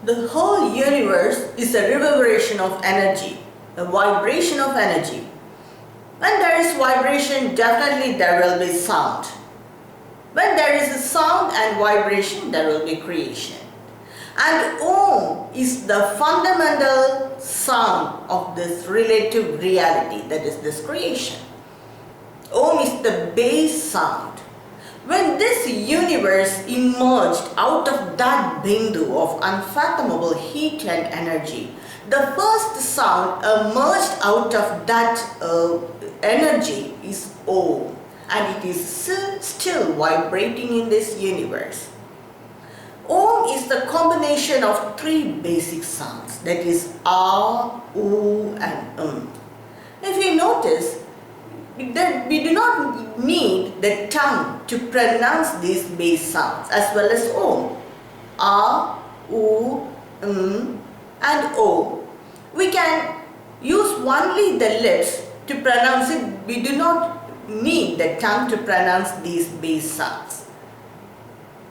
The whole universe is a reverberation of energy, a vibration of energy. When there is vibration, definitely there will be sound. When there is a sound and vibration, there will be creation. And Om is the fundamental sound of this relative reality, that is this creation. Om is the base sound. When this universe emerged out of that bindu of unfathomable heat and energy, the first sound emerged out of that energy is Om, and it is still vibrating in this universe. Om is the combination of three basic sounds, that is A, U and If you notice, that we do not need the tongue to pronounce these base sounds as well as Om. A, U, and O. We can use only the lips to pronounce it. We do not need the tongue to pronounce these base sounds.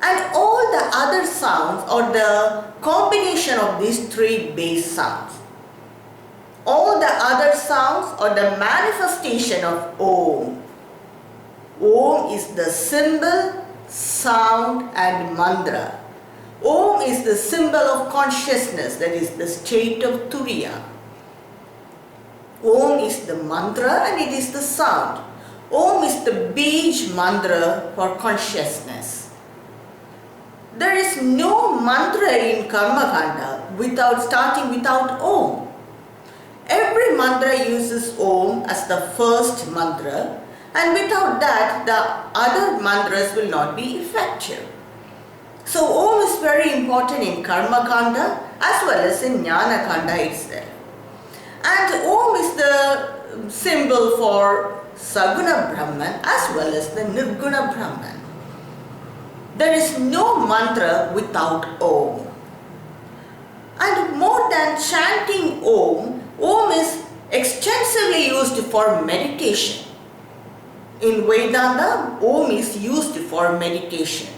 And all the other sounds are the combination of these three base sounds. All the other sounds are the manifestation of Om. Om is the symbol, sound and mantra. Om is the symbol of consciousness, that is the state of Turiya. Om is the mantra and it is the sound. Om is the Bij mantra for consciousness. There is no mantra in Karma Kanda without starting without Om. Every mantra uses Om as the first mantra, and without that the other mantras will not be effective. So Om is very important in Karma Kanda as well as in Jnana Kanda itself. And Om is the symbol for Saguna Brahman as well as the Nirguna Brahman. There is no mantra without Om. And more than chanting Om, Om is extensively used for meditation. In Vedanta, Om is used for meditation.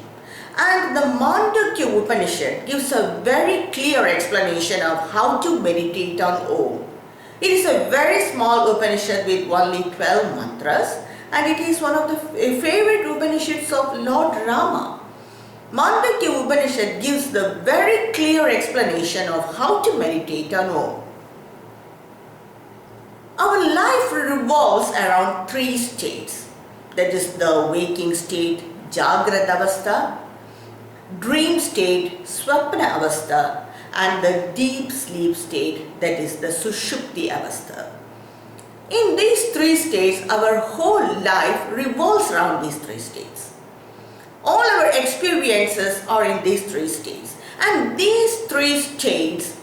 And the Mandukya Upanishad gives a very clear explanation of how to meditate on Om. It is a very small Upanishad with only 12 mantras, and it is one of the favorite Upanishads of Lord Rama. Mandukya Upanishad gives the very clear explanation of how to meditate on Om. Our life revolves around three states, that is the waking state, Jagrata Avastha, dream state, Swapna Avastha, and the deep sleep state, that is the Sushupti Avastha. In these three states, our whole life revolves around these three states. All our experiences are in these three states, and these three states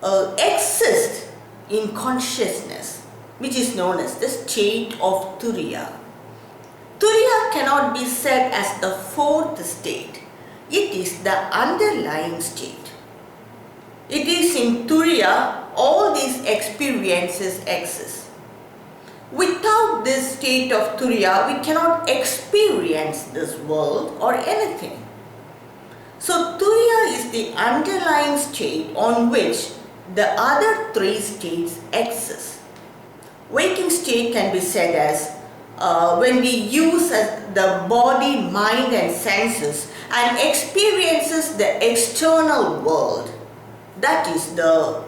exist in consciousness, which is known as the state of Turiya. Turiya cannot be said as the fourth state. It is the underlying state. It is in Turiya all these experiences exist. Without this state of Turiya, we cannot experience this world or anything. So Turiya is the underlying state on which the other three states exist. Waking state can be said as when we use the body, mind and senses and experiences the external world. That is the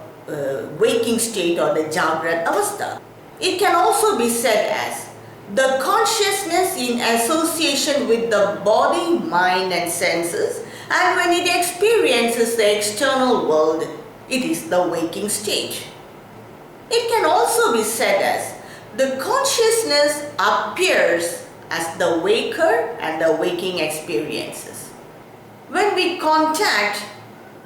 waking state or the Jagrat Avastha. It can also be said as the consciousness in association with the body, mind and senses, and when it experiences the external world, it is the waking state. It can also be said as the consciousness appears as the waker and the waking experiences. When we contact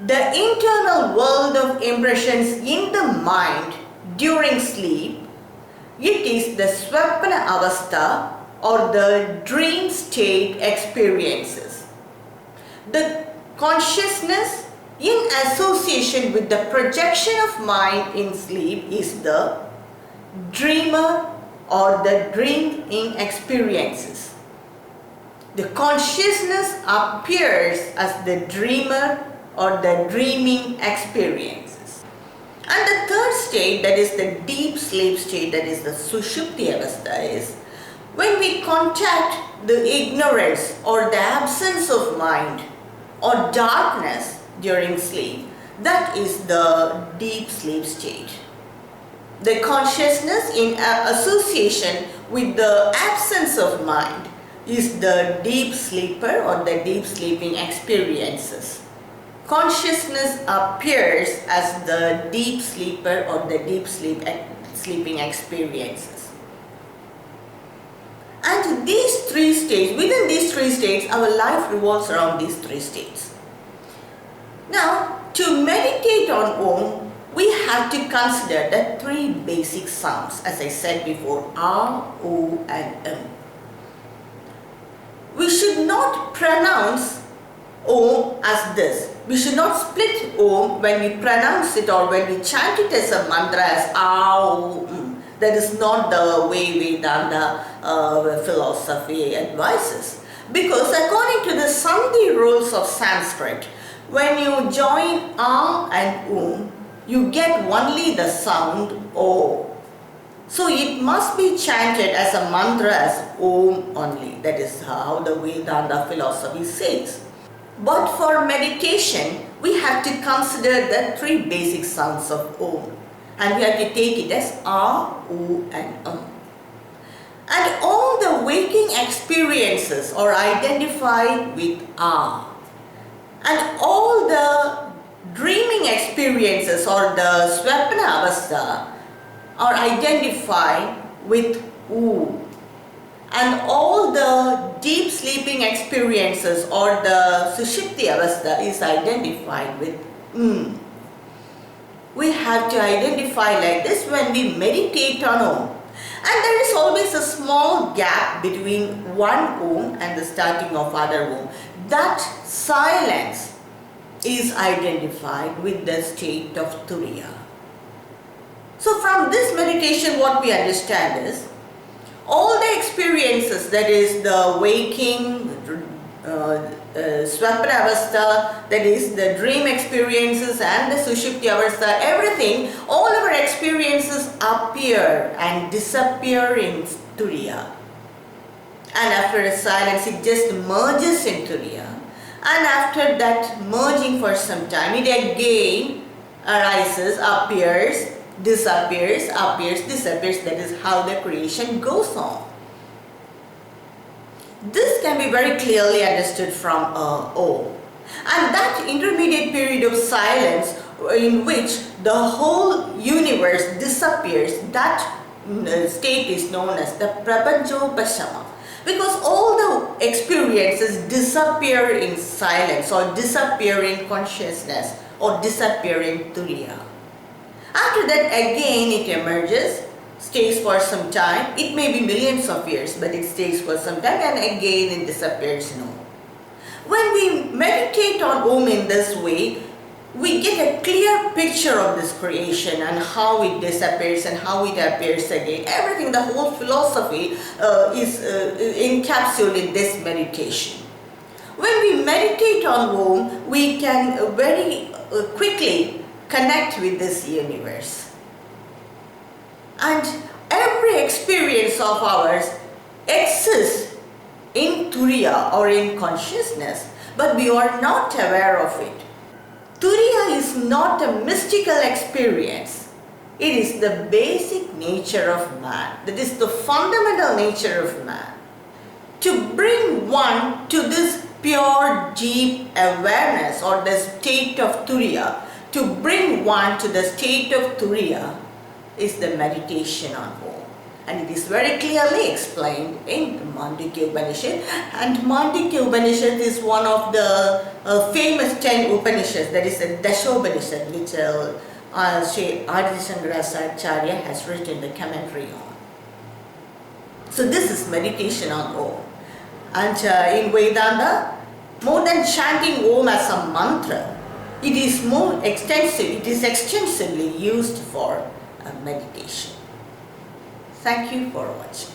the internal world of impressions in the mind during sleep, it is the Swapna Avastha or the dream state experiences. The consciousness in association with the projection of mind in sleep is the dreamer or the dreaming experiences. The consciousness appears as the dreamer or the dreaming experiences. And the third state, that is the deep sleep state, that is the Sushupti Avastha, is when we contact the ignorance or the absence of mind or darkness during sleep. That is the deep sleep state. The consciousness in association with the absence of mind is the deep sleeper or the deep sleeping experiences. Consciousness appears as the deep sleeper or the deep sleeping experiences. And these three states, within these three states, our life revolves around these three states. Now, to meditate on Om, we have to consider the three basic sounds, as I said before, A, O and M. We should not pronounce Om as this. We should not split Om when we pronounce it or when we chant it as a mantra as A, O, M. That is not the way Vedanta philosophy advises. Because according to the Sandhi rules of Sanskrit, when you join A and you get only the sound O. So it must be chanted as a mantra as Om only. That is how the Vedanta philosophy says. But for meditation, we have to consider the three basic sounds of Om. And we have to take it as A, O and And all the waking experiences are identified with A. And all the dreaming experiences or the Swapna Avastha are identified with U. And all the deep sleeping experiences or the Sushupti Avastha is identified with M. We have to identify like this when we meditate on Om. And there is always a small gap between one Om and the starting of other Om. That silence is identified with the state of Turiya. So from this meditation, what we understand is all the experiences, that is the waking, Swapna Avastha, that is the dream experiences and the Sushupti Avastha, everything, all our experiences appear and disappear in Turiya. And after a silence, it just merges in Turiya. And after that merging for some time, it again arises, appears, disappears, appears, disappears. That is how the creation goes on. This can be very clearly understood from O. And that intermediate period of silence in which the whole universe disappears, that state is known as the Prapanchopashama. Because all the experiences disappear in silence or disappear in consciousness or disappear in Turiya. After that again it emerges, stays for some time. It may be millions of years, but it stays for some time and again it disappears. No. When we meditate on Om in this way, we get a clear picture of this creation and how it disappears and how it appears again. Everything, the whole philosophy is encapsulated in this meditation. When we meditate on Om, we can very quickly connect with this universe. And every experience of ours exists in Turiya or in consciousness, but we are not aware of it. Turiya is not a mystical experience. It is the basic nature of man. That is the fundamental nature of man. To bring one to this pure, deep awareness or the state of Turiya, to bring one to the state of Turiya is the meditation on Om. And it is very clearly explained in Mandukya Upanishad. And Mandukya Upanishad is one of the famous 10 Upanishads, that is the Dashopanishad, which Sri Adishankaracharya has written the commentary on. So this is meditation on Om. And in Vedanta, more than chanting Om as a mantra, it is more extensive, it is extensively used for meditation. Thank you for watching.